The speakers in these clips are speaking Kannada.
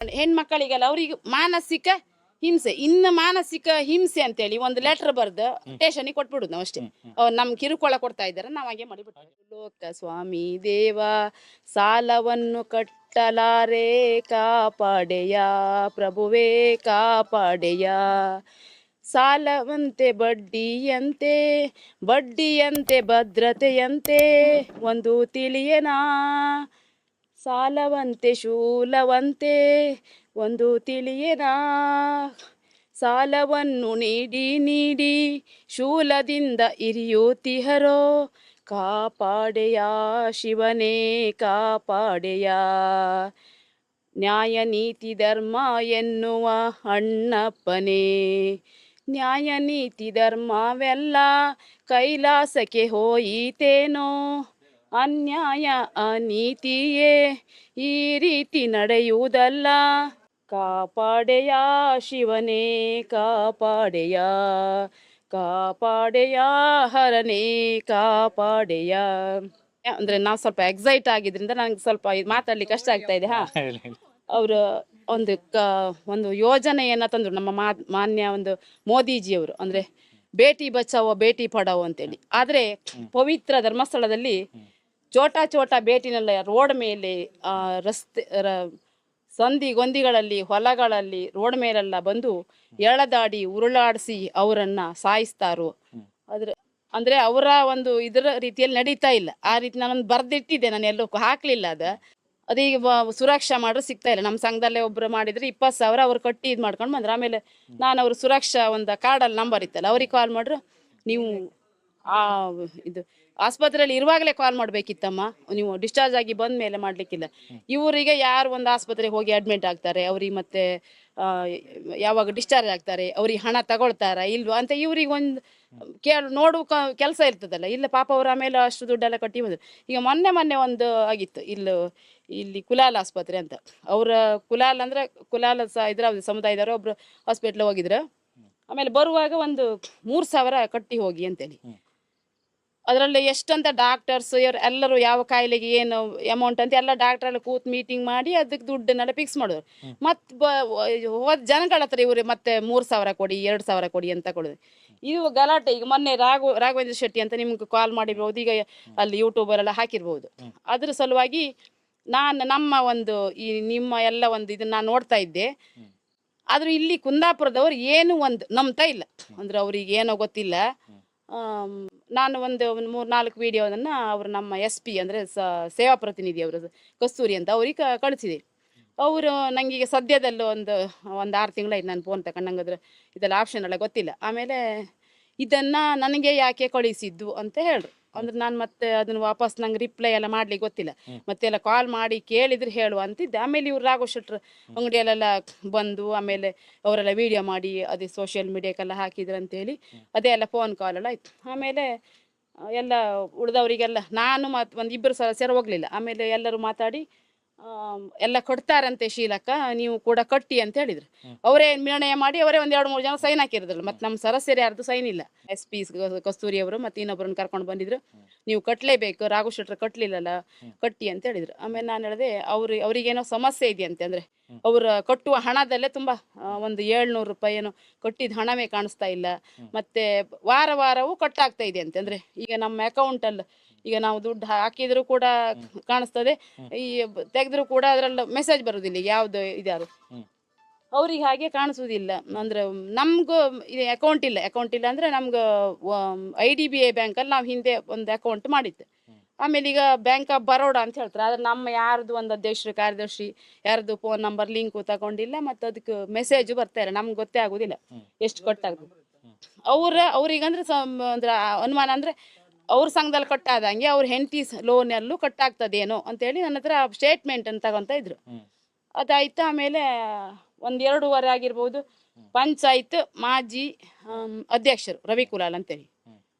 ಹೆಣ್ಮಕ್ಕಳಿಗೆಲ್ಲ ಅವ್ರಿಗೆ ಮಾನಸಿಕ ಹಿಂಸೆ, ಇನ್ನು ಮಾನಸಿಕ ಹಿಂಸೆ ಅಂತೇಳಿ ಒಂದು ಲೆಟರ್ ಬರ್ದು ಸ್ಟೇಷನ್ಗೆ ಕೊಟ್ಬಿಡುದು ನಾವು ಅಷ್ಟೇ. ಅವ್ರು ನಮ್ ಕಿರುಕುಳ ಕೊಡ್ತಾ ಇದ್ದಾರೆ, ನಾವ್ ಹಾಗೆ ಮಾಡಿಬಿಟ್ಟು. ಲೋಕ ಸ್ವಾಮಿ ದೇವ ಸಾಲವನ್ನು ಕಟ್ಟಲಾರೆ ಕಾಪಾಡೆಯ ಪ್ರಭುವೇ ಕಾಪಾಡೆಯ. ಸಾಲವಂತೆ ಬಡ್ಡಿಯಂತೆ ಬಡ್ಡಿಯಂತೆ ಭದ್ರತೆಯಂತೆ ಒಂದು ತಿಳಿಯನಾ. ಸಾಲವಂತೆ ಶೂಲವಂತೆ ಒಂದು ತಿಳಿಯನಾ. ಸಾಲವನ್ನು ನೀಡಿ ನೀಡಿ ಶೂಲದಿಂದ ಇರಿಯುತ್ತಿಹರೋ. ಕಾಪಾಡೆಯ ಶಿವನೇ ಕಾಪಾಡೆಯ. ನ್ಯಾಯ ನೀತಿ ಧರ್ಮ ಎನ್ನುವ ಅಣ್ಣಪ್ಪನೇ. ನ್ಯಾಯ ನೀತಿ ಧರ್ಮವೆಲ್ಲ ಕೈಲಾಸಕ್ಕೆ ಹೋಯಿತೇನೋ. ಅನ್ಯಾಯ ಅನೀತಿಯೇ ಈ ರೀತಿ ನಡೆಯುವುದಲ್ಲ. ಕಾಪಾಡೆಯ ಶಿವನೇ ಕಾಪಾಡೆಯ. ಕಾಪಾಡೆಯ ಹರನೇ ಕಾಪಾಡೆಯ. ಅಂದ್ರೆ ನಾವು ಸ್ವಲ್ಪ ಎಕ್ಸೈಟ್ ಆಗಿದ್ರಿಂದ ನನಗೆ ಸ್ವಲ್ಪ ಮಾತಾಡ್ಲಿಕ್ಕೆ ಕಷ್ಟ ಆಗ್ತಾ ಇದೆ. ಅವರು ಒಂದು ಯೋಜನೆಯನ್ನ ತಂದ್ರು ನಮ್ಮ ಮಾನ್ಯ ಒಂದು ಮೋದಿಜಿಯವರು, ಅಂದ್ರೆ ಬೇಟಿ ಬಚಾವೋ ಬೇಟಿ ಪಡಾವೋ ಅಂತೇಳಿ. ಆದ್ರೆ ಪವಿತ್ರ ಧರ್ಮಸ್ಥಳದಲ್ಲಿ ಚೋಟಾ ಚೋಟಾ ಬೇಟಿನೆಲ್ಲ ರೋಡ್ ಮೇಲೆ, ರಸ್ತೆ ಸಂಧಿ ಗೊಂದಿಗಳಲ್ಲಿ, ಹೊಲಗಳಲ್ಲಿ, ರೋಡ್ ಮೇಲೆಲ್ಲ ಬಂದು ಎಳೆದಾಡಿ ಉರುಳಾಡಿಸಿ ಅವರನ್ನ ಸಾಯಿಸ್ತಾರೋ. ಅಂದ್ರೆ ಅವರ ಒಂದು ಇದರ ರೀತಿಯಲ್ಲಿ ನಡೀತಾ ಇಲ್ಲ. ಆ ರೀತಿ ನಾನೊಂದು ಬರ್ದಿಟ್ಟಿದ್ದೆ, ನಾನು ಎಲ್ಲೂ ಹಾಕ್ಲಿಲ್ಲ. ಅದೀಗ ಸುರಕ್ಷಾ ಮಾಡ್ರೆ ಸಿಗ್ತಾ ಇಲ್ಲ. ನಮ್ಮ ಸಂಘದಲ್ಲೇ ಒಬ್ರು ಮಾಡಿದ್ರೆ 20,000 ಅವ್ರು ಕಟ್ಟಿ ಇದು ಮಾಡ್ಕೊಂಡು ಬಂದ್ರು. ಆಮೇಲೆ ನಾನು ಅವ್ರ ಸುರಕ್ಷಾ ಒಂದು ಕಾರ್ಡಲ್ಲಿ ನಂಬರ್ ಇತ್ತಲ್ಲ, ಅವ್ರಿಗೆ ಕಾಲ್ ಮಾಡ್ರು, ನೀವು ಇದು ಆಸ್ಪತ್ರೆಯಲ್ಲಿ ಇರುವಾಗಲೇ ಕಾಲ್ ಮಾಡಬೇಕಿತ್ತಮ್ಮ, ನೀವು ಡಿಸ್ಚಾರ್ಜ್ ಆಗಿ ಬಂದ ಮೇಲೆ ಮಾಡ್ಲಿಕ್ಕಿಲ್ಲ. ಇವರಿಗೆ ಯಾರು ಒಂದು ಆಸ್ಪತ್ರೆಗೆ ಹೋಗಿ ಅಡ್ಮಿಟ್ ಆಗ್ತಾರೆ, ಅವ್ರಿಗೆ ಮತ್ತೆ ಯಾವಾಗ ಡಿಸ್ಚಾರ್ಜ್ ಆಗ್ತಾರೆ, ಅವ್ರಿಗೆ ಹಣ ತಗೊಳ್ತಾರ ಇಲ್ವಾ ಅಂತ ಇವ್ರಿಗೆ ಒಂದು ನೋಡುವ ಕೆಲಸ ಇರ್ತದಲ್ಲ. ಇಲ್ಲ ಪಾಪ ಅವ್ರ ಆಮೇಲೆ ಅಷ್ಟು ದುಡ್ಡೆಲ್ಲ ಕಟ್ಟಿ ಬಂದ್ರು. ಈಗ ಮೊನ್ನೆ ಒಂದು ಆಗಿತ್ತು ಇಲ್ಲಿ ಕುಲಾಲ್ ಆಸ್ಪತ್ರೆ ಅಂತ. ಅವ್ರ ಕುಲಾಲ್ ಅಂದ್ರೆ ಕುಲಾಲ್ ಇದ್ರ ಸಮುದಾಯದವರು ಒಬ್ರು ಹಾಸ್ಪಿಟ್ಲ್ ಹೋಗಿದ್ರು. ಆಮೇಲೆ ಬರುವಾಗ ಒಂದು 3,000 ಕಟ್ಟಿ ಹೋಗಿ ಅಂತೇಳಿ. ಅದರಲ್ಲಿ ಎಷ್ಟಂತ ಡಾಕ್ಟರ್ಸ್ ಇವ್ರು ಎಲ್ಲರೂ ಯಾವ ಕಾಯಿಲೆಗೆ ಏನು ಅಮೌಂಟ್ ಅಂತ ಎಲ್ಲ ಡಾಕ್ಟರ್ ಎಲ್ಲ ಕೂತ್ ಮೀಟಿಂಗ್ ಮಾಡಿ ಅದಕ್ಕೆ ದುಡ್ಡನ್ನೆಲ್ಲ ಫಿಕ್ಸ್ ಮಾಡೋರು. ಮತ್ತೆ ಜನಗಳ ಹತ್ರ ಇವ್ರು ಮತ್ತೆ 3,000 ಕೊಡಿ 2,000 ಕೊಡಿ ಅಂತ ಕೊಡೋದು. ಇದು ಗಲಾಟೆ. ಈಗ ಮೊನ್ನೆ ರಾಘವೇಂದ್ರ ಶೆಟ್ಟಿ ಅಂತ ನಿಮ್ಗೆ ಕಾಲ್ ಮಾಡಿರ್ಬೋದು, ಈಗ ಅಲ್ಲಿ ಯೂಟ್ಯೂಬರೆಲ್ಲ ಹಾಕಿರ್ಬೋದು. ಅದ್ರ ಸಲುವಾಗಿ ನಮ್ಮ ಒಂದು ಈ ನಿಮ್ಮ ಎಲ್ಲ ಒಂದು ಇದನ್ನ ನಾನು ನೋಡ್ತಾ ಇದ್ದೆ. ಆದ್ರೂ ಇಲ್ಲಿ ಕುಂದಾಪುರದವ್ರು ಏನು ಒಂದು ನಂಬ್ತಾ ಇಲ್ಲ. ಅಂದ್ರೆ ಅವ್ರಿಗೆ ಏನೋ ಗೊತ್ತಿಲ್ಲ. ನಾನು ಒಂದು 3-4 ವಿಡಿಯೋದನ್ನು ಅವರು ನಮ್ಮ SP ಅಂದರೆ ಸೇವಾ ಪ್ರತಿನಿಧಿ ಅವರು ಕಸ್ತೂರಿ ಅಂತ ಅವ್ರಿಗೆ ಕಳಿಸಿದೆ. ಅವರು ನನಗೀಗ ಸದ್ಯದಲ್ಲೂ ಒಂದು 6 ತಿಂಗಳಾಯ್ತು ನಾನು ಫೋನ್ ತಗೊಂಡು. ನಂಗೆ ಅದ್ರ ಇದೆಲ್ಲ ಆಪ್ಷನ್ ಎಲ್ಲ ಗೊತ್ತಿಲ್ಲ. ಆಮೇಲೆ ಇದನ್ನು ನನಗೆ ಯಾಕೆ ಕಳಿಸಿದ್ದು ಅಂತ ಹೇಳ್ರು. ಅಂದ್ರೆ ನಾನು ಮತ್ತೆ ಅದನ್ನು ವಾಪಸ್ ನಂಗೆ ರಿಪ್ಲೈ ಎಲ್ಲ ಮಾಡ್ಲಿಕ್ಕೆ ಗೊತ್ತಿಲ್ಲ. ಮತ್ತೆ ಎಲ್ಲ ಕಾಲ್ ಮಾಡಿ ಕೇಳಿದ್ರೆ ಹೇಳುವ ಅಂತಿದ್ದೆ. ಆಮೇಲೆ ಇವ್ರು ರಾಘವ ಶೆಟ್ರು ಅಂಗಡಿಯಲ್ಲೆಲ್ಲ ಬಂದು ಆಮೇಲೆ ಅವರೆಲ್ಲ ವಿಡಿಯೋ ಮಾಡಿ ಅದೇ ಸೋಷಿಯಲ್ ಮೀಡಿಯಾಕ್ಕೆಲ್ಲ ಹಾಕಿದ್ರು ಅಂತೇಳಿ ಅದೇ ಎಲ್ಲ ಫೋನ್ ಕಾಲೆಲ್ಲ ಆಯಿತು. ಆಮೇಲೆ ಎಲ್ಲ ಉಳಿದವರಿಗೆಲ್ಲ ನಾನು ಮತ್ತು ಒಂದು 2 ಸದಸ್ಯರು ಹೋಗಲಿಲ್ಲ. ಆಮೇಲೆ ಎಲ್ಲರೂ ಮಾತಾಡಿ ಎಲ್ಲ ಕೊಡ್ತಾರಂತೆ ಶೀಲಕ್ಕ, ನೀವು ಕೂಡ ಕಟ್ಟಿ ಅಂತ ಹೇಳಿದ್ರು. ಅವರೇ ನಿರ್ಣಯ ಮಾಡಿ ಅವರೇ ಒಂದು 2-3 ಜನ ಸೈನ್ ಹಾಕಿರೋದ್ರಲ್ಲ. ಮತ್ತು ನಮ್ಮ ಸದಸ್ಯರು ಯಾರ್ದು ಸೈನ್ ಇಲ್ಲ. SP ಕಸ್ತೂರಿ ಅವರು ಮತ್ತು ಇನ್ನೊಬ್ಬರನ್ನ ಕರ್ಕೊಂಡು ಬಂದಿದ್ರು. ನೀವು ಕಟ್ಟಲೇಬೇಕು, ರಾಘವ ಶೆಟ್ರು ಕಟ್ಟಲಿಲ್ಲಲ್ಲ, ಕಟ್ಟಿ ಅಂತ ಹೇಳಿದ್ರು. ಆಮೇಲೆ ನಾನು ಹೇಳಿದೆ ಅವರಿಗೇನೋ ಸಮಸ್ಯೆ ಇದೆಯಂತೆ. ಅಂದರೆ ಅವರ ಕಟ್ಟುವ ಹಣದಲ್ಲೇ ತುಂಬ ಒಂದು 700 ರೂಪಾಯಿ ಏನೋ ಕಟ್ಟಿದ ಹಣವೇ ಕಾಣಿಸ್ತಾ ಇಲ್ಲ. ಮತ್ತು ವಾರವೂ ಕಟ್ಟಾಗ್ತಾ ಇದೆ ಅಂತೆ. ಅಂದರೆ ಈಗ ನಮ್ಮ ಅಕೌಂಟಲ್ಲಿ ಈಗ ನಾವು ದುಡ್ಡು ಹಾಕಿದ್ರು ಕೂಡ ಕಾಣಿಸ್ತದೆ, ಈ ತೆಗೆದ್ರು ಕೂಡ ಅದರಲ್ಲಿ ಮೆಸೇಜ್ ಬರುವುದಿಲ್ಲ ಯಾವುದು ಇದಾರು. ಅವ್ರಿಗೆ ಹಾಗೆ ಕಾಣಿಸೋದಿಲ್ಲ. ಅಂದ್ರೆ ನಮಗೂ ಇದು ಅಕೌಂಟ್ ಇಲ್ಲ ಅಂದರೆ ನಮ್ಗೆ IDBI ಬ್ಯಾಂಕಲ್ಲಿ ನಾವು ಹಿಂದೆ ಒಂದು ಅಕೌಂಟ್ ಮಾಡಿದ್ದೆ. ಆಮೇಲೆ ಈಗ ಬ್ಯಾಂಕ್ ಆಫ್ ಬರೋಡಾ ಅಂತ ಹೇಳ್ತಾರೆ. ಆದರೆ ನಮ್ಮ ಯಾರ್ದು ಒಂದು ಅಧ್ಯಕ್ಷರು ಕಾರ್ಯದರ್ಶಿ ಯಾರ್ದು ಫೋನ್ ನಂಬರ್ ಲಿಂಕು ತಗೊಂಡಿಲ್ಲ. ಮತ್ತು ಅದಕ್ಕೆ ಮೆಸೇಜು ಬರ್ತಾರೆ, ನಮ್ಗೆ ಗೊತ್ತೇ ಆಗೋದಿಲ್ಲ ಎಷ್ಟು ಕಟ್ಟಾಗ್ತದೆ. ಅವ್ರಿಗಂದ್ರೆ ಅಂದ್ರೆ ಅನುಮಾನ ಅಂದರೆ ಅವ್ರ ಸಂಘದಲ್ಲಿ ಕಟ್ಟಾದಂಗೆ ಅವ್ರ ಹೆಂಡತಿ ಲೋನಲ್ಲೂ ಕಟ್ಟಾಗ್ತದೇನೋ ಅಂತೇಳಿ ನನ್ನ ಹತ್ರ ಸ್ಟೇಟ್ಮೆಂಟನ್ನು ತಗೊತಾ ಇದ್ರು. ಅದಾಯ್ತು. ಆಮೇಲೆ 1-2 ಆಗಿರ್ಬೋದು, ಪಂಚಾಯತ್ ಮಾಜಿ ಅಧ್ಯಕ್ಷರು ರವಿ ಕುಲಾಲ್ ಅಂತೇಳಿ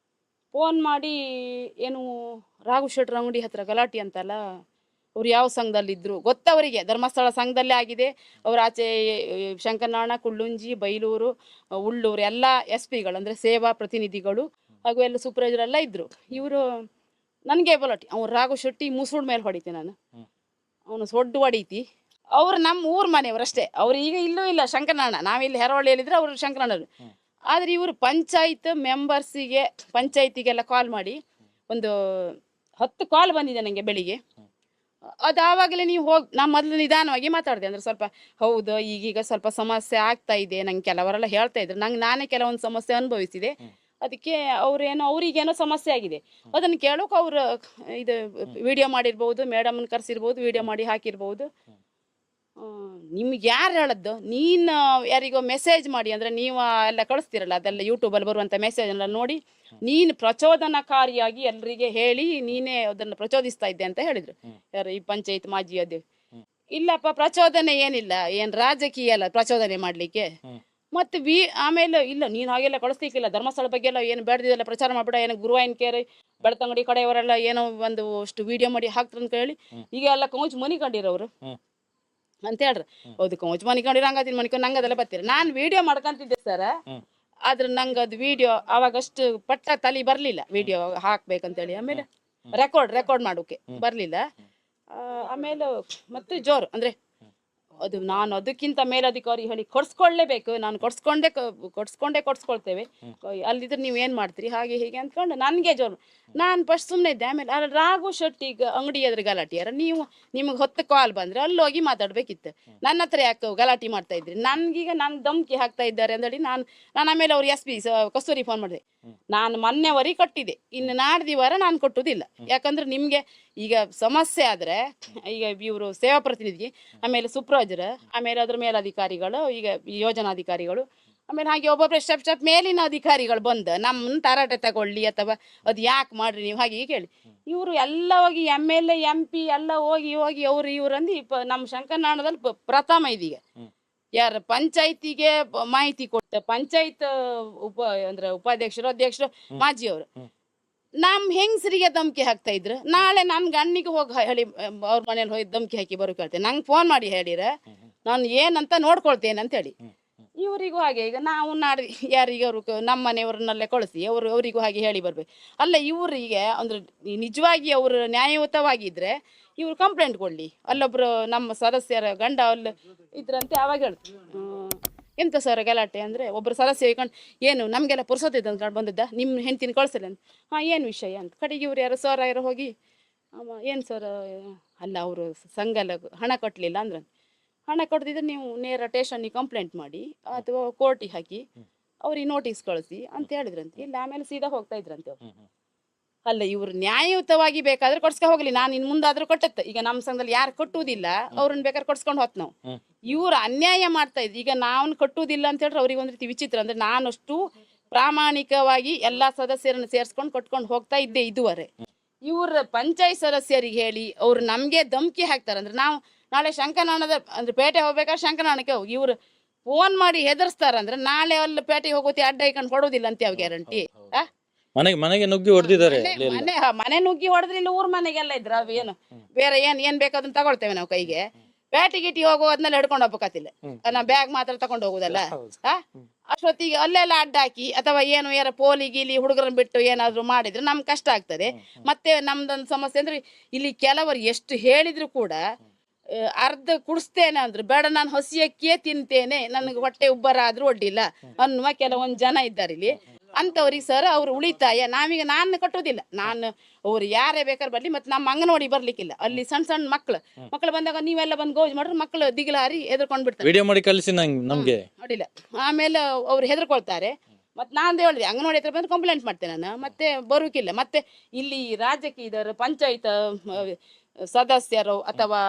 ಫೋನ್ ಮಾಡಿ, ಏನು ರಾಘವ ಶೆಟ್ರ ಅಂಗಡಿ ಹತ್ರ ಗಲಾಟೆ ಅಂತಲ್ಲ, ಅವ್ರು ಯಾವ ಸಂಘದಲ್ಲಿದ್ದರು ಗೊತ್ತವರಿಗೆ, ಧರ್ಮಸ್ಥಳ ಸಂಘದಲ್ಲೇ ಆಗಿದೆ. ಅವ್ರ ಆಚೆ ಶಂಕರನಾರಾಯಣ, ಕುಳ್ಳುಂಜಿ, ಬೈಲೂರು, ಉಳ್ಳೂರು ಎಲ್ಲ SP ಗಳು ಅಂದರೆ ಸೇವಾ ಪ್ರತಿನಿಧಿಗಳು ಹಾಗೂ ಎಲ್ಲ ಸೂಪರ್ವೈಸರೆಲ್ಲ ಇದ್ದರು. ಇವರು ನನಗೆ ಬಲಾಟಿ, ಅವ್ನು ರಾಘವ ಶೆಟ್ಟಿ ಮುಸುಡ್ ಮೇಲೆ ಹೊಡಿತೆ, ನಾನು ಅವನು ಸೊಡ್ಡು ಹೊಡೀತಿ. ಅವ್ರು ನಮ್ಮ ಊರ್ ಮನೆಯವ್ರಷ್ಟೇ. ಅವ್ರು ಈಗ ಇಲ್ಲೂ ಇಲ್ಲ ಶಂಕರನಾರಾಯಣ, ನಾವಿಲ್ಲಿ ಹೆರವಳ್ಳಿಯಲ್ಲಿದ್ರೆ ಅವರು ಶಂಕರನಾರಾಯಣರು. ಆದ್ರೆ ಇವರು ಪಂಚಾಯತ್ ಮೆಂಬರ್ಸಿಗೆ ಪಂಚಾಯತಿಗೆಲ್ಲ ಕಾಲ್ ಮಾಡಿ ಒಂದು 10 ಕಾಲ್ ಬಂದಿದೆ ನನಗೆ ಬೆಳಿಗ್ಗೆ. ಅದು ಆವಾಗಲೇ ನೀವು ಹೋಗಿ ನಾ ಮೊದಲು ನಿಧಾನವಾಗಿ ಮಾತಾಡಿದೆ. ಅಂದ್ರೆ ಸ್ವಲ್ಪ ಹೌದು ಈಗೀಗ ಸ್ವಲ್ಪ ಸಮಸ್ಯೆ ಆಗ್ತಾ ಇದೆ, ನಂಗೆ ಕೆಲವರೆಲ್ಲ ಹೇಳ್ತಾ ಇದ್ರು, ನಾನೇ ಕೆಲವೊಂದು ಸಮಸ್ಯೆ ಅನುಭವಿಸಿದೆ, ಅದಕ್ಕೆ ಅವ್ರಿಗೇನೋ ಸಮಸ್ಯೆ ಆಗಿದೆ, ಅದನ್ನು ಕೇಳೋಕೆ ಅವ್ರು ಇದು ವಿಡಿಯೋ ಮಾಡಿರ್ಬೋದು, ಮೇಡಮ್ನ ಕರೆಸಿರ್ಬೋದು, ವಿಡಿಯೋ ಮಾಡಿ ಹಾಕಿರ್ಬೋದು. ನಿಮ್ಗೆ ಯಾರು ಹೇಳದ್ದು? ನೀನು ಯಾರಿಗೋ ಮೆಸೇಜ್ ಮಾಡಿ, ಅಂದರೆ ನೀವು ಎಲ್ಲ ಕಳಿಸ್ತಿರಲ್ಲ, ಅದೆಲ್ಲ ಯೂಟ್ಯೂಬಲ್ಲಿ ಬರುವಂಥ ಮೆಸೇಜ್ ಎಲ್ಲ ನೋಡಿ ನೀನು ಪ್ರಚೋದನಕಾರಿಯಾಗಿ ಎಲ್ಲರಿಗೆ ಹೇಳಿ ನೀನೇ ಅದನ್ನು ಪ್ರಚೋದಿಸ್ತಾ ಇದ್ದೆ ಅಂತ ಹೇಳಿದ್ರು ಯಾರು ಈ ಪಂಚಾಯತ್ ಮಾಜಿ ಅಧ್ಯಕ್ಷ. ಇಲ್ಲಪ್ಪ, ಪ್ರಚೋದನೆ ಏನಿಲ್ಲ, ಏನು ರಾಜಕೀಯ ಅಲ್ಲ ಪ್ರಚೋದನೆ ಮಾಡಲಿಕ್ಕೆ. ಮತ್ತೆ ಆಮೇಲೆ ಇಲ್ಲ ನೀನು ಹಾಗೆಲ್ಲ ಕಳಿಸ್ಲಿಕ್ಕಿಲ್ಲ, ಧರ್ಮಸ್ಥಳ ಬಗ್ಗೆ ಎಲ್ಲ ಏನು ಬೇಡದಿದೆಲ್ಲ ಪ್ರಚಾರ ಮಾಡ್ಬಿಡ, ಏನು ಗುರುವಾಯಿನ ಕೇರಿ ಬೆಳ್ತಂಗಡಿ ಕಡೆಯವರೆಲ್ಲ ಏನೋ ಒಂದು ಅಷ್ಟು ವಿಡಿಯೋ ಮಾಡಿ ಹಾಕ್ತಾರೆ ಅಂತ ಹೇಳಿ ಈಗ ಎಲ್ಲ ಕೌಂಚ್ ಮನಿ ಕಂಡಿರೋರು ಅಂತ ಹೇಳ್ರಿ. ಹೌದು, ಕೌಂಚ್ ಮನಿ ಕಂಡಿರೋ ಹಂಗಾತೀನಿ ಮನಿಕೊಂಡು ನಂಗೆ ಅದೆಲ್ಲ ಬರ್ತೀರಿ. ನಾನು ವಿಡಿಯೋ ಮಾಡ್ಕೊಂತಿದ್ದೆ ಸರ್, ಆದ್ರೆ ನಂಗೆ ಅದು ವಿಡಿಯೋ ಅವಾಗಷ್ಟು ಪಟ್ಟ ತಲೆ ಬರಲಿಲ್ಲ ವಿಡಿಯೋ ಹಾಕ್ಬೇಕಂತೇಳಿ. ಆಮೇಲೆ ರೆಕಾರ್ಡ್ ಮಾಡೋಕೆ ಬರಲಿಲ್ಲ. ಆಮೇಲೆ ಮತ್ತೆ ಜೋರು ಅಂದರೆ ಅದು ನಾನು ಅದಕ್ಕಿಂತ ಮೇಲಧಿಕಾರಿ ಹೇಳಿ ಕೊಡ್ಸ್ಕೊಳ್ಳೇಬೇಕು, ನಾನು ಕೊಡ್ಸ್ಕೊಳ್ತೇವೆ, ಅಲ್ಲಿದ್ರೆ ನೀವು ಏನು ಮಾಡ್ತೀರಿ ಹಾಗೆ ಹೀಗೆ ಅಂದ್ಕೊಂಡು ನನಗೆ ಜೋರು. ನಾನು ಫಸ್ಟ್ ಸುಮ್ಮನೆ ಇದ್ದೆ. ಆಮೇಲೆ ಅಲ್ಲಿ ರಾಘು ಶೆಟ್ಟಿಗೆ ಅಂಗಡಿ ಎದುರು ಗಲಾಟೆಯಾರ, ನಿಮಗೆ 10 ಕಾಲ್ ಬಂದರೆ ಅಲ್ಲಿ ಹೋಗಿ ಮಾತಾಡ್ಬೇಕಿತ್ತು, ನನ್ನ ಹತ್ರ ಯಾಕೆ ಗಲಾಟೆ ಮಾಡ್ತಾ ಇದ್ರಿ, ನನಗೀಗ ಧಮ್ಕಿ ಹಾಕ್ತಾ ಇದ್ದಾರೆ ಅಂದೇಳಿ ನಾನು ಆಮೇಲೆ ಅವ್ರು SP ಕಸ್ತೂರಿ ಫೋನ್ ಮಾಡಿದೆ. ನಾನು ಮೊನ್ನೆವರೆಗೆ ಕಟ್ಟಿದೆ, ಇನ್ನು ನಾಡ್ದಿವಾರ ನಾನು ಕೊಟ್ಟುದಿಲ್ಲ. ಯಾಕಂದ್ರೆ ನಿಮಗೆ ಈಗ ಸಮಸ್ಯೆ ಆದರೆ ಈಗ ಇವರು ಸೇವಾ ಪ್ರತಿನಿಧಿ, ಆಮೇಲೆ ಸುಪ್ರಾಜರು, ಆಮೇಲೆ ಅದ್ರ ಮೇಲಧಿಕಾರಿಗಳು, ಈಗ ಯೋಜನಾಧಿಕಾರಿಗಳು, ಆಮೇಲೆ ಹಾಗೆ ಒಬ್ಬೊಬ್ಬರು ಸ್ಟೆಪ್ ಮೇಲಿನ ಅಧಿಕಾರಿಗಳು ಬಂದು ನಮ್ಮನ್ನು ತರಾಟೆ ತಗೊಳ್ಳಿ ಅಥವಾ ಅದು ಯಾಕೆ ಮಾಡ್ರಿ ನೀವು ಹಾಗೆ ಕೇಳಿ, ಇವರು ಎಲ್ಲ ಹೋಗಿ MLA MP ಎಲ್ಲ ಹೋಗಿ ಇವ್ರು ಅಂದು ನಮ್ಮ ಶಂಕರನಾರಾಯಣದಲ್ಲಿ ಪ್ರಥಮ ಇದೀಗ ಯಾರು ಪಂಚಾಯತಿಗೆ ಮಾಹಿತಿ ಕೊಡ್ತ ಪಂಚಾಯತ್ ಉಪಾಧ್ಯಕ್ಷರು ಅಧ್ಯಕ್ಷರು ಮಾಜಿಯವರು ನಮ್ಮ ಹೆಂಗಸರಿಗೆ ಧಮ್ಕಿ ಹಾಕ್ತಾ ಇದ್ರು. ನಾಳೆ ನನ್ನ ಗಣ್ಣಿಗೆ ಹೋಗಿ ಹೇಳಿ ಅವ್ರ ಮನೇಲಿ ಹೋಗಿ ಧಮ್ಕಿ ಹಾಕಿ ಬರೋಕೆ ಹೇಳ್ತೇನೆ, ನಂಗೆ ಫೋನ್ ಮಾಡಿ ಹೇಳಿರ ನಾನು ಏನಂತ ನೋಡ್ಕೊಳ್ತೇನೆ ಅಂತ ಹೇಳಿ. ಇವರಿಗೂ ಹಾಗೆ ಈಗ ನಾವು ಯಾರಿಗೆ ಅವರು ನಮ್ಮ ಮನೆಯವ್ರನ್ನಲ್ಲೇ ಕಳಿಸಿ ಅವರಿಗೂ ಹಾಗೆ ಹೇಳಿ ಬರ್ಬೇಕು. ಅಲ್ಲ ಇವರಿಗೆ ಅಂದ್ರೆ ನಿಜವಾಗಿ ಅವರು ನ್ಯಾಯಯುತವಾಗಿದ್ರೆ ಇವ್ರು ಕಂಪ್ಲೇಂಟ್ ಕೊಡ್ಲಿ. ಅಲ್ಲೊಬ್ರು ನಮ್ಮ ಸದಸ್ಯರ ಗಂಡ ಅಲ್ಲಿ ಇದ್ರಂತೆ, ಅವಾಗ ಹೇಳ್ತು ಎಂತ ಸರ್ ಗಲಾಟೆ ಅಂದರೆ ಒಬ್ಬರು ಸದಸ್ಯ ಹೇಳ್ಕೊಂಡು ಏನು ನಮಗೆಲ್ಲ ಪುರ್ಸೋತಿದ್ದ ಅಂದ್ಕೊಂಡು ಬಂದಿದ್ದ, ನಿಮ್ಮ ಹೆಂಡ್ತಿನ ಕಳಿಸಲ್ಲ ಅಂತ. ಏನು ವಿಷಯ ಅಂತ ಕಡೆಗೆ ಇವ್ರು ಯಾರು ಸರ್ ಯಾರೋ ಹೋಗಿ ಏನು ಸರ್ ಅಲ್ಲ ಅವರು ಸಂಘ ಎಲ್ಲ ಹಣ ಕಟ್ಟಲಿಲ್ಲ ಅಂದ್ರೆ, ಹಣ ಕೊಡ್ದಿದ್ರೆ ನೀವು ನೇರ ಸ್ಟೇಷನ್ನಿಗೆ ಕಂಪ್ಲೇಂಟ್ ಮಾಡಿ ಅಥವಾ ಕೋರ್ಟಿಗೆ ಹಾಕಿ ಅವ್ರಿಗೆ ನೋಟಿಸ್ ಕಳಿಸಿ ಅಂತ ಹೇಳಿದ್ರಂತೆ. ಇಲ್ಲ ಆಮೇಲೆ ಸೀದಾ ಹೋಗ್ತಾ ಇದ್ರಂತೆ ಅವ್ರು. ಅಲ್ಲ ಇವ್ರು ನ್ಯಾಯಯುತವಾಗಿ ಬೇಕಾದ್ರೆ ಕೊಡ್ಸ್ಕೊ ಹೋಗ್ಲಿ, ನಾನು ಇನ್ನು ಮುಂದಾದ್ರೂ ಕೊಟ್ಟತ್ತೆ. ಈಗ ನಮ್ಮ ಸಂಘದಲ್ಲಿ ಯಾರು ಕಟ್ಟುವುದಿಲ್ಲ ಅವ್ರನ್ನ ಬೇಕಾದ್ರೆ ಕೊಡ್ಸ್ಕೊಂಡು ಹೋತ್ ನಾವು. ಇವ್ರು ಅನ್ಯಾಯ ಮಾಡ್ತಾ ಇದ್ರು. ಈಗ ನಾವು ಕಟ್ಟುವುದಿಲ್ಲ ಅಂತ ಹೇಳಿದ್ರೆ ಅವ್ರಿಗೆ ಒಂದು ರೀತಿ ವಿಚಿತ್ರ. ಅಂದ್ರೆ ನಾನಷ್ಟು ಪ್ರಾಮಾಣಿಕವಾಗಿ ಎಲ್ಲಾ ಸದಸ್ಯರನ್ನು ಸೇರಿಸ್ಕೊಂಡು ಕೊಟ್ಕೊಂಡು ಹೋಗ್ತಾ ಇದ್ದೆ ಇದುವರೆ. ಇವ್ರ ಪಂಚಾಯತ್ ಸದಸ್ಯರಿಗೆ ಹೇಳಿ ಅವ್ರು ನಮ್ಗೆ ಧಮ್ಕಿ ಹಾಕ್ತಾರೆ. ಅಂದ್ರೆ ನಾವು ನಾಳೆ ಶಂಕರನಾರಾಯಣದ ಅಂದ್ರೆ ಪೇಟೆ ಹೋಗ್ಬೇಕಾದ್ರೆ ಶಂಕರನಾರಾಯಣಕ್ಕೆ ಹೋಗಿ ಇವ್ರು ಫೋನ್ ಮಾಡಿ ಹೆದರ್ಸ್ತಾರಂದ್ರೆ ನಾಳೆ ಅಲ್ಲಿ ಪೇಟೆಗೆ ಹೋಗೋತಿ ಅಡ್ಡ ಇಕೊಂಡು ಹೊಡೋದಿಲ್ಲ ಅಂತ ಯಾವ ಗ್ಯಾರಂಟಿ? ಮನೆಗೆ ನುಗ್ಗಿ ಹೊಡೆದಿದ್ದಾರೆ. ಮನೆ ನುಗ್ಗಿ ಹೊಡೆದ್ರಿಲ್ಲ, ಊರ್ ಮನೆಗೆಲ್ಲ ಇದ್ರ ಏನು ಬೇರೆ ಏನ್ ಬೇಕಾದನ್ನ ತಗೊಳ್ತೇವೆ ನಾವು ಕೈಗೆ. ಬ್ಯಾಟಿ ಗಿಟಿ ಹೋಗೋ ಅದನ್ನೆಲ್ಲ ಹಿಡ್ಕೊಂಡು ಹೋಗ್ಬೇಕತ್ತಿಲ್ಲ, ನಾ ಬ್ಯಾಗ್ ಮಾತ್ರ ತಗೊಂಡು ಹೋಗುದಲ್ಲ. ಅಷ್ಟೊತ್ತಿಗೆ ಅಲ್ಲೆಲ್ಲ ಅಡ್ಡ ಹಾಕಿ ಅಥವಾ ಏನು ಯಾರ ಪೋಲಿ ಗೀಲಿ ಹುಡುಗರನ್ನ ಬಿಟ್ಟು ಏನಾದ್ರು ಮಾಡಿದ್ರೆ ನಮ್ಗೆ ಕಷ್ಟ ಆಗ್ತದೆ. ಮತ್ತೆ ನಮ್ದೊಂದು ಸಮಸ್ಯೆ ಅಂದ್ರೆ ಇಲ್ಲಿ ಕೆಲವರು ಎಷ್ಟು ಹೇಳಿದ್ರು ಕೂಡ ಅರ್ಧ ಕುಡಿಸ್ತೇನೆ ಅಂದ್ರೆ ಬೇಡ, ನಾನು ಹಸಿಯಕ್ಕೆ ತಿಂತೇನೆ, ನನಗೆ ಹೊಟ್ಟೆ ಉಬ್ಬರ ಆದ್ರೂ ಒಡ್ಡಿಲ್ಲ ಅನ್ನುವ ಕೆಲವೊಂದು ಜನ ಇದ್ದಾರೆ ಇಲ್ಲಿ. ಅಂತವ್ರಿಗೆ ಸರ್ ಅವ್ರು ಉಳಿತಾಯ ನಾವೀಗ ನಾನು ಕಟ್ಟೋದಿಲ್ಲ, ನಾನು ಅವ್ರು ಯಾರೇ ಬೇಕಾದ್ರೆ ಬರ್ಲಿ. ಮತ್ತೆ ನಮ್ಮ ಅಂಗನವಾಡಿ ಬರ್ಲಿಕ್ಕಿಲ್ಲ, ಅಲ್ಲಿ ಸಣ್ಣ ಸಣ್ಣ ಮಕ್ಳು ಬಂದಾಗ ನೀವೆಲ್ಲ ಬಂದು ಗೌಜ್ ಮಾಡ್ರೆ ಮಕ್ಳು ದಿಗಿಲಾರಿ ಹೆದರ್ಕೊಂಡ್ ಬಿಡ್ತಾರೆ. ವಿಡಿಯೋ ಮಾಡಿ ಕಳಿಸಿ ನಮ್ಗೆ ನೋಡಿಲ್ಲ. ಆಮೇಲೆ ಅವ್ರು ಹೆದರ್ಕೊಳ್ತಾರೆ. ಮತ್ತೆ ನಾನು ಹೇಳಿದೆ ಅಂಗನವಾಡಿ ಹತ್ರ ಬಂದು ಕಂಪ್ಲೇಂಟ್ ಮಾಡ್ತೇನೆ ನಾನು, ಮತ್ತೆ ಬರೋಕಿಲ್ಲ. ಮತ್ತೆ ಇಲ್ಲಿ ರಾಜಕೀಯದವರು ಪಂಚಾಯತ್ ಸದಸ್ಯರು ಅಥವಾ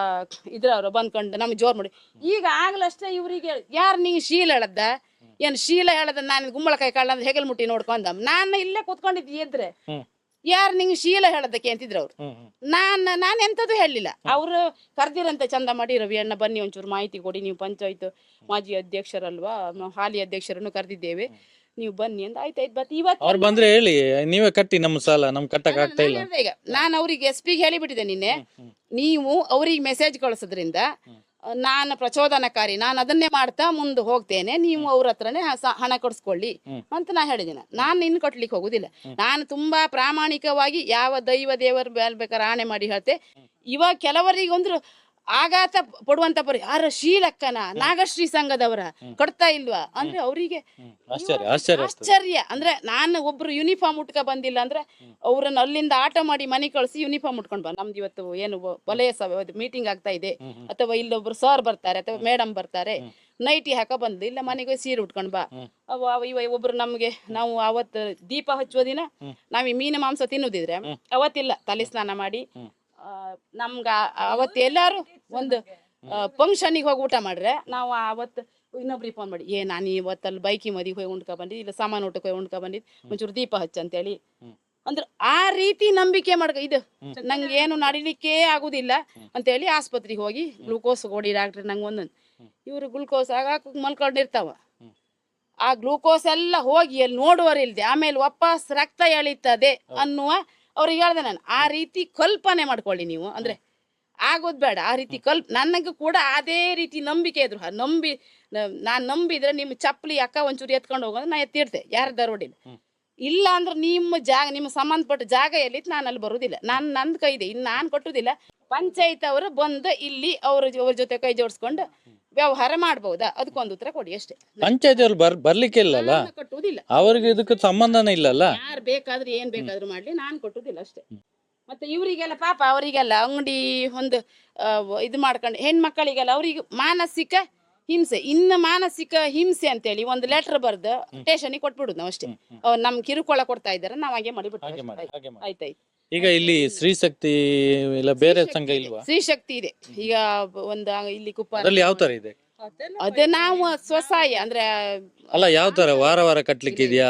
ಇದ್ರವರು ಬಂದ್ಕೊಂಡು ನಮ್ಗೆ ಜೋರ್ ಮಾಡಿ ಈಗ ಆಗ್ಲಷ್ಟೇ ಇವ್ರಿಗೆ ಯಾರು ನೀವು ಶೀಲ ಹೇಳದ್ದ ಏನು ಶೀಲ ಹೇಳದ ನಾನು ಗುಮ್ಮಳಕಾಯಿ ಕಾಳ ಅಂದ್ರೆ ಹೆಗಲ್ ಮುಟ್ಟಿ ನೋಡ್ಕೊಂಡ ನಾನು ಇಲ್ಲೇ ಕೂತ್ಕೊಂಡಿದ್ದಿ ಇದ್ರೆ ಯಾರು ನಿಂಗೆ ಶೀಲ ಹೇಳದಕ್ಕೆ ಅಂತಿದ್ರು ಅವ್ರು. ನಾನು ಎಂಥದ್ದು ಹೇಳಲಿಲ್ಲ. ಅವರು ಕರ್ದಿರಂತೆ ಚಂದ ಮಾಡಿ ರವಿ ಅಣ್ಣ ಬನ್ನಿ ಒಂಚೂರು ಮಾಹಿತಿ ಕೊಡಿ, ನೀವು ಪಂಚಾಯತ್ ಮಾಜಿ ಅಧ್ಯಕ್ಷರಲ್ವಾ, ಹಾಲಿ ಅಧ್ಯಕ್ಷರನ್ನು ಕರೆದಿದ್ದೇವೆ, ನೀವು ಬನ್ನಿ ಅಂತ. ಆಯ್ತಾಯ್ತು ಬತ್ ಇವತ್ತು ಅವ್ರು ಬಂದ್ರೆ ಹೇಳಿ ನೀವೇ ಕಟ್ಟಿ ನಮ್ಮ ಸಾಲ ನಮ್ ಕಟ್ಟಕ್ ಆಗ್ತಾ ಇಲ್ಲ. ಈಗ ನಾನು ಅವ್ರಿಗೆ SP ಹೇಳಿಬಿಟ್ಟಿದೆ ನಿನ್ನೆ, ನೀವು ಅವ್ರಿಗೆ ಮೆಸೇಜ್ ಕಳಿಸೋದ್ರಿಂದ ನಾನು ಪ್ರಚೋದನಕಾರಿ, ನಾನು ಅದನ್ನೇ ಮಾಡ್ತಾ ಮುಂದೆ ಹೋಗ್ತೇನೆ, ನೀವು ಅವ್ರ ಹತ್ರನೇ ಹಣ ಕೊಡಿಸ್ಕೊಳ್ಳಿ ಅಂತ ನಾ ಹೇಳಿದ್ದೇನೆ. ನಾನು ಇನ್ನು ಕಟ್ಲಿಕ್ಕೆ ಹೋಗುದಿಲ್ಲ. ನಾನು ತುಂಬಾ ಪ್ರಾಮಾಣಿಕವಾಗಿ ಯಾವ ದೈವ ದೇವರು ಬೇಕಾದ್ರೆ ಆಣೆ ಮಾಡಿ ಹೇಳ್ತೆ. ಇವಾಗ ಕೆಲವರಿಗೆ ಒಂದು ಆಘಾತ ಪಡುವಂತ ಯಾರ ಶೀಲಕ್ಕನ ನಾಗಶ್ರೀ ಸಂಘದವರ ಕೊಡ್ತಾ ಇಲ್ವಾ ಅಂದ್ರೆ ಅವರಿಗೆ ಆಶ್ಚರ್ಯ. ಅಂದ್ರೆ ನಾನು ಒಬ್ರು ಯೂನಿಫಾರ್ಮ್ ಉಟ್ಕ ಬಂದಿಲ್ಲ ಅಂದ್ರೆ ಅವ್ರನ್ನ ಅಲ್ಲಿಂದ ಆಟ ಮಾಡಿ ಮನೆ ಕಳಿಸಿ ಯೂನಿಫಾರ್ಮ್ ಉಟ್ಕೊಂಡ್ ಬಾ, ನಮ್ದು ಇವತ್ತು ಏನು ವಲಯ ಸಭೆ ಮೀಟಿಂಗ್ ಆಗ್ತಾ ಇದೆ, ಅಥವಾ ಇಲ್ಲೊಬ್ರು ಸರ್ ಬರ್ತಾರೆ ಅಥವಾ ಮೇಡಮ್ ಬರ್ತಾರೆ, ನೈಟಿ ಹಾಕ ಬಂದು ಇಲ್ಲ ಮನೆಗೆ ಸೀರೆ ಉಟ್ಕೊಂಡ್ ಬಾ. ಇವ ಒಬ್ರು ನಮ್ಗೆ ನಾವು ಅವತ್ತು ದೀಪ ಹಚ್ಚುವ ದಿನ ನಾವ್ ಈ ಮೀನು ಮಾಂಸ ತಿನ್ನುದಿದ್ರೆ ಅವತ್ತಿಲ್ಲ ತಲೆ ಸ್ನಾನ ಮಾಡಿ ನಮ್ಗ ಅವತ್ತು ಎಲ್ಲಾರು ಒಂದು ಫಂಕ್ಷನಿಗೆ ಹೋಗಿ ಊಟ ಮಾಡ್ರೆ ನಾವು ಅವತ್ತು ಇನ್ನೊಬ್ರಿಗೆ ಫೋನ್ ಮಾಡಿ ನಾನು ಇವತ್ತಲ್ಲಿ ಬೈಕಿ ಮದಿಗೆ ಹೋಗಿ ಉಂಡ್ಕೊ ಬಂದಿದ್ದು, ಇಲ್ಲ ಸಾಮಾನು ಊಟಕ್ಕೆ ಹೋಗಿ ಉಂಡ್ಕೊ ಬಂದಿದ್ದು, ಒಂಚೂರು ದೀಪ ಹಚ್ಚ ಅಂತೇಳಿ. ಅಂದ್ರೆ ಆ ರೀತಿ ನಂಬಿಕೆ ಇದು ನಂಗೆ ಏನು ನಡಿಲಿಕ್ಕೆ ಆಗುದಿಲ್ಲ ಅಂತೇಳಿ ಆಸ್ಪತ್ರೆಗೆ ಹೋಗಿ ಗ್ಲೂಕೋಸ್ ಕೊಡಿ ಡಾಕ್ಟ್ರಿ ನಂಗೆ ಒಂದೊಂದು. ಇವ್ರು ಗ್ಲೂಕೋಸ್ ಆಗಾಕ ಮಲ್ಕೊಂಡಿರ್ತಾವ, ಆ ಗ್ಲೂಕೋಸ್ ಎಲ್ಲ ಹೋಗಿ ಅಲ್ಲಿ ನೋಡುವರಿಲ್ದೆ ಆಮೇಲೆ ವಾಪಸ್ ರಕ್ತ ಎಳೀತದೆ ಅನ್ನುವ ಅವ್ರಿಗೆ ಹೇಳ್ದೆ ನಾನು. ಆ ರೀತಿ ಕಲ್ಪನೆ ಮಾಡ್ಕೊಳ್ಳಿ ನೀವು, ಅಂದ್ರೆ ಆಗೋದ್ ಬೇಡ ಆ ರೀತಿ ನನಗೂ ಕೂಡ ಅದೇ ರೀತಿ ನಂಬಿಕೆ ಇದ್ರು. ನಾನ್ ನಂಬಿದ್ರೆ ನಿಮ್ಮ ಚಪ್ಪಲಿ ಅಕ್ಕ ಒಂಚೂರು ಎತ್ಕೊಂಡು ಹೋಗೋದು ನಾ ಎತ್ತಿಡ್ತೆ, ಯಾರ ದರೋಡಿಲ್ಲ. ಇಲ್ಲ ಅಂದ್ರೆ ನಿಮ್ಮ ಜಾಗ, ನಿಮ್ಮ ಸಂಬಂಧಪಟ್ಟ ಜಾಗ ಎಲ್ಲಿತ್ತು ನಾನು ಅಲ್ಲಿ ಬರುದಿಲ್ಲ, ನಂದ್ ಕೈ ಇದೆ, ಇನ್ನು ನಾನು ಕೊಟ್ಟುದಿಲ್ಲ. ಪಂಚಾಯತ್ ಅವರು ಬಂದು ಇಲ್ಲಿ ಅವ್ರ ಜೊತೆ ಕೈ ಜೋಡಿಸ್ಕೊಂಡು ವ್ಯವಹಾರ ಮಾಡ್ಬಹುದಾ, ಅದಕ್ಕೊಂದು ಉತ್ತರ ಕೊಡಿ ಅಷ್ಟೇ. ಪಂಚಾಯತ್ ಅವ್ರು ಬರ್ಲಿಕ್ಕೆ ಇಲ್ಲಲ್ಲ, ಕೊಟ್ಟುದಿಲ್ಲ, ಅವ್ರಿಗೆ ಇದಕ್ಕೆ ಸಂಬಂಧನೇ ಇಲ್ಲಲ್ಲ. ಯಾರು ಬೇಕಾದ್ರೂ ಏನ್ ಬೇಕಾದ್ರೂ ಮಾಡ್ಲಿ, ನಾನು ಕೊಟ್ಟುದಿಲ್ಲ ಅಷ್ಟೇ. ಮತ್ತೆ ಇವರಿಗೆಲ್ಲ ಪಾಪ ಅವರಿಗೆಲ್ಲ ಅಂಗಡಿ ಒಂದು ಇದು ಮಾಡ್ಕೊಂಡು ಹೆಣ್ಮಕ್ಕಳಿಗೆಲ್ಲ ಅವ್ರಿಗೆ ಮಾನಸಿಕ ಹಿಂಸೆ, ಇನ್ನು ಮಾನಸಿಕ ಹಿಂಸೆ ಅಂತೇಳಿ ಒಂದು ಲೆಟರ್ ಬರ್ದು ಸ್ಟೇಷನ್ಗೆ ಕೊಟ್ಬಿಡುದು ನಾವು ಅಷ್ಟೇ. ನಮ್ ಕಿರುಕುಳ ಕೊಡ್ತಾ ಇದ್ದಾರೆ, ನಾವ್ ಹಾಗೆ ಮಾಡಿಬಿಟ್ಟು ಆಯ್ತಾಯ್ತು. ಈಗ ಇಲ್ಲಿ ಸ್ತ್ರೀಶಕ್ತಿ ಇಲ್ಲ ಬೇರೆ ಸಂಘ ಇಲ್ವಾ? ಸ್ತ್ರೀಶಕ್ತಿ ಇದೆ ಈಗ ಒಂದು ಇಲ್ಲಿ ಕುಪ್ಪ. ಯಾವ ತರ ಇದೆ ಅದೇ ನಾವು ಸ್ವಸಹಾಯ ಅಂದ್ರೆ ಅಲ್ಲ, ಯಾವ ತರ ವಾರ ವಾರ ಕಟ್ಲಿಕ್ಕೆ ಇದೆಯಾ,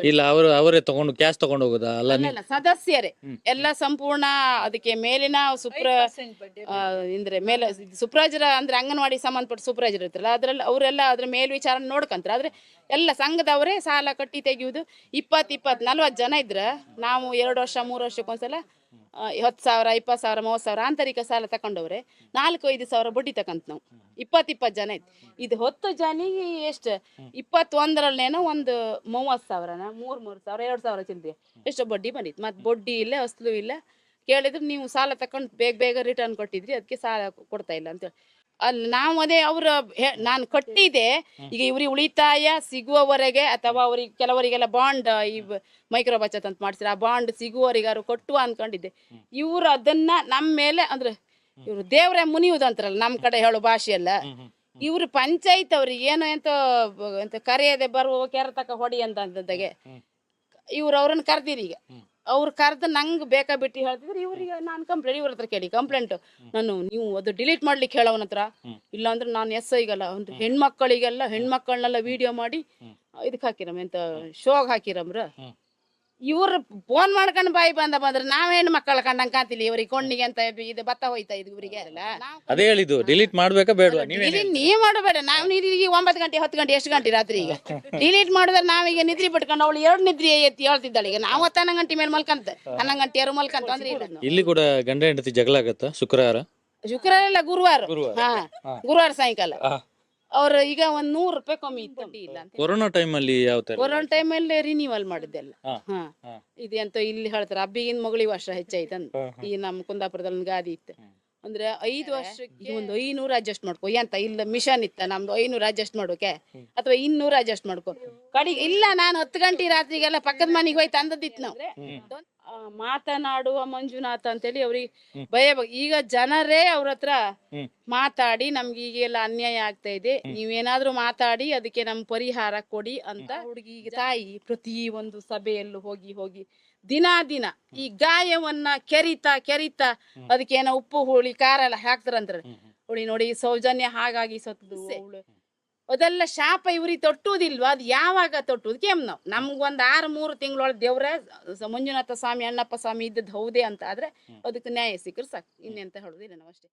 ಇಲ್ಲ ಅವರೇ ತಗೊಂಡು ಕ್ಯಾಶ್ ತಗೊಂಡು ಹೋಗೋದಾ? ಅಲ್ಲ ಸದಸ್ಯರೇ ಎಲ್ಲ ಸಂಪೂರ್ಣ ಅದಕ್ಕೆ ಮೇಲಿನ ಅಂದ್ರೆ ಮೇಲೆ ಸುಪ್ರಾಜರ ಅಂದ್ರೆ ಅಂಗನವಾಡಿ ಸಂಬಂಧಪಟ್ಟ ಸುಪ್ರಾಜರ್ ಇರ್ತಾರಲ್ಲ ಅದ್ರಲ್ಲಿ ಅವರೆಲ್ಲ ಅದ್ರ ಮೇಲ್ವಿಚಾರ ನೋಡ್ಕಂತಾರೆ. ಆದ್ರೆ ಎಲ್ಲ ಸಂಘದವರೇ ಸಾಲ ಕಟ್ಟಿ ತೆಗೆಯುವುದು. 20-40 ಜನ ಇದ್ರ ನಾವು 2 ವರ್ಷ 3 ವರ್ಷಕ್ಕೊಂದ್ಸಲ 10,000 20,000 30,000 ಆಂತರಿಕ ಸಾಲ ತಕೊಂಡವ್ರೆ, 4-5 ಸಾವಿರ ಬಡ್ಡಿ ತಕಂತ ನಾವು 20 ಜನ ಇತ್ತು. ಇದು 10 ಜನಿಗೆ ಎಷ್ಟು 21ರಲ್ಲೇನೋ ಒಂದು 30,000 3,000 2,000 ಚಿಲ್ಲರೆ ಎಷ್ಟು ಬಡ್ಡಿ ಬಂದಿತ್ತು. ಮತ್ತೆ ಬಡ್ಡಿ ಇಲ್ಲ ಅಸ್ಲು ಇಲ್ಲ. ಕೇಳಿದ್ರು ನೀವು ಸಾಲ ತಕೊಂಡು ಬೇಗ ರಿಟರ್ನ್ ಕೊಟ್ಟಿದ್ರಿ, ಅದಕ್ಕೆ ಸಾಲ ಕೊಡ್ತಾ ಇಲ್ಲ ಅಂತೇಳಿ. ಅಲ್ಲಿ ನಾವು ಅದೇ ನಾನು ಕಟ್ಟಿದೆ. ಈಗ ಇವ್ರಿಗೆ ಉಳಿತಾಯ ಸಿಗುವವರೆಗೆ ಅಥವಾ ಅವ್ರಿಗೆ ಕೆಲವರಿಗೆಲ್ಲ ಬಾಂಡ್ ಈ ಮೈಕ್ರೋ ಬಚತ್ ಅಂತ ಮಾಡ್ಸಿರ, ಆ ಬಾಂಡ್ ಸಿಗುವವರಿಗಾರು ಕೊಟ್ಟು ಅನ್ಕೊಂಡಿದ್ದೆ. ಇವ್ರು ಅದನ್ನ ನಮ್ಮ ಮೇಲೆ ಅಂದ್ರೆ ಇವ್ರು ದೇವ್ರೆ ಮುನಿಯುವುದಂತಾರಲ್ಲ ನಮ್ಮ ಕಡೆ ಹೇಳೋ ಭಾಷೆಯಲ್ಲ, ಇವ್ರು ಪಂಚಾಯತ್ ಅವ್ರಿಗೆ ಏನೋ ಎಂತ ಕರೆಯದೆ ಬರುವ ಕೆರತಕ ಹೊಡಿ ಅಂತಂದಾಗೆ ಇವ್ರು ಅವ್ರನ್ನ ಕರ್ದಿರಿ. ಈಗ ಅವ್ರು ಕರೆದು ನಂಗೆ ಬೇಕಾ ಬಿಟ್ಟು ಹೇಳ್ತಿದ್ರು. ಇವ್ರಿಗೆ ನಾನು ಕಂಪ್ಲೇಂಟ್ ಇವ್ರ ಹತ್ರ ಕೇಳಿ ಕಂಪ್ಲೇಂಟ್ ನೀವು ಅದು ಡಿಲೀಟ್ ಮಾಡ್ಲಿಕ್ಕೆ ಹೇಳೋವನ ಹತ್ರ, ಇಲ್ಲಾಂದ್ರೆ ನಾನು SIಗಲ್ಲ ಅಂದ್ರೆ ಹೆಣ್ಮಕ್ಳನ್ನೆಲ್ಲ ವಿಡಿಯೋ ಮಾಡಿ ಇದಕ್ಕೆ ಹಾಕಿರಮ್ ಎಂತ ಶೋಗ್ ಹಾಕಿರಮ್ರ. ಇವ್ರು ಫೋನ್ ಮಾಡ್ಕೊಂಡು ಬಾಯಿ ಬಂದ್ರೆ ನಾವ್ ಹೆಣ್ಮಕ್ಳ ಕಂಡಂಗ್ ಕಾಂತಿಲ್ಲ. ಇವ್ರಿಗೆ ಕೊಂಡಿಗೆ ಅಂತ ಇದು ಭತ್ತ ಹೋಯ್ತಾ ಇದು ಇವರಿಗೆ ಅದೇ ಹೇಳಿದ್ದು ಡಿಲೀಟ್ ಮಾಡ್ಬೇಕಾ ಬೇಡ? ನೀವ್ ಮಾಡಬೇಡ. ನಾವು ನಿದ್ರಿಗೆ 9 ಗಂಟೆ 10 ಗಂಟೆ ಎಷ್ಟು ಗಂಟೆ ರಾತ್ರಿ ಈಗ ಡಿಲೀಟ್ ಮಾಡಿದ್ರೆ ನಾವೀಗ ನಿದ್ರಿ ಬಿಟ್ಕೊಂಡು ಅವಳು 2 ನಿದ್ರಿ ಎತ್ತಿ ಹೇಳ್ತಿದ್ದಾಳೆ. ಈಗ ನಾವು 11 ಗಂಟೆ ಮೇಲೆ ಮಲ್ಕಂತ 11 ಗಂಟೆ ಮಲ್ಕಂತ ಅಂದ್ರೆ ಇಲ್ಲಿ ಕೂಡ ಗಂಡ ಹೆಂಡತಿ ಜಗಳ ಆಗತ್ತ ಶುಕ್ರವಾರ ಎಲ್ಲ ಗುರುವಾರ ಸಾಯಂಕಾಲ. ಅವ್ರು ಈಗ 100 ರೂಪಾಯಿ ಕಮ್ಮಿ ಇತ್ತು ಇಲ್ಲ. ಕೊರೋನಾ ಟೈಮಲ್ಲಿ ಯಾವ ತರ? ಕೊರೋನಾ ಟೈಮಲ್ಲಿ ರಿನ್ಯೂವಲ್ ಮಾಡಿದ್ದೆಲ್ಲ. ಇದು ಎಂತ ಇಲ್ಲಿ ಹೇಳ್ತಾರೆ ಹಬ್ಬಿಗಿನ ಮಗಳಿಗೆ ವರ್ಷ ಹೆಚ್ಚಾಯ್ತಂದ. ಈ ನಮ್ಮ ಕುಂದಾಪುರದಲ್ಲಿ ಒಂದು ಗಾದಿ ಇತ್ತು ಅಂದ್ರೆ 5 ವರ್ಷಕ್ಕೆ ಒಂದು 500 ಅಡ್ಜಸ್ಟ್ ಮಾಡ್ಕೊ. ಎಂತ ಇಲ್ಲ ಮಿಷನ್ ಇತ್ತ ನಮ್ದು 500 ಅಡ್ಜಸ್ಟ್ ಮಾಡೋಕೆ ಅಥವಾ 200 ಅಡ್ಜಸ್ಟ್ ಮಾಡ್ಕೊ. ಕಡಿಗೆ ಇಲ್ಲ ನಾನು 10 ಗಂಟೆ ರಾತ್ರಿಗೆಲ್ಲ ಪಕ್ಕದ ಮನೆಗೆ ಹೋಯ್ತು ಅಂದದಿತ್ತು ನಾವು. ಮಾತನಾಡುವ ಮಂಜುನಾಥ ಅಂತೇಳಿ ಅವ್ರಿಗೆ ಭಯ. ಈಗ ಜನರೇ ಅವ್ರ ಹತ್ರ ಮಾತಾಡಿ ನಮ್ಗೆ ಈಗೆಲ್ಲ ಅನ್ಯಾಯ ಆಗ್ತಾ ಇದೆ, ನೀವೇನಾದ್ರೂ ಮಾತಾಡಿ ಅದಕ್ಕೆ ನಮ್ ಪರಿಹಾರ ಕೊಡಿ ಅಂತ ಹುಡುಗಿಗೆ ತಾಯಿ ಪ್ರತಿ ಒಂದು ಸಭೆಯಲ್ಲೂ ಹೋಗಿ ದಿನ ಈ ಗಾಯವನ್ನ ಕೆರಿತಾ ಅದಕ್ಕೇನೋ ಉಪ್ಪು ಹುಳಿ ಖಾರ ಎಲ್ಲ ಹಾಕ್ತಾರಂತ. ನೋಡಿ ಸೌಜನ್ಯ ಹಾಗಾಗಿ ಸತ್ತು ಅದೆಲ್ಲ ಶಾಪ ಇವ್ರಿಗೆ ತೊಟ್ಟುವುದಿಲ್ವಾ? ಅದು ಯಾವಾಗ ತೊಟ್ಟುದು ಕೇಮ್ ನಾವು ನಮ್ಗೊಂದು 6-3 ತಿಂಗಳೊಳಗೆ ದೇವ್ರ ಮಂಜುನಾಥ ಸ್ವಾಮಿ ಅಣ್ಣಪ್ಪ ಸ್ವಾಮಿ ಇದ್ದದ್ದು ಹೌದೇ ಅಂತ ಆದ್ರೆ ಅದಕ್ಕೆ ನ್ಯಾಯ ಸಿಕ್ಕರು ಸಾಕು. ಇನ್ನೆಂತ ಹೇಳುದಿಲ್ಲ ನಾವು ಅಷ್ಟೇ.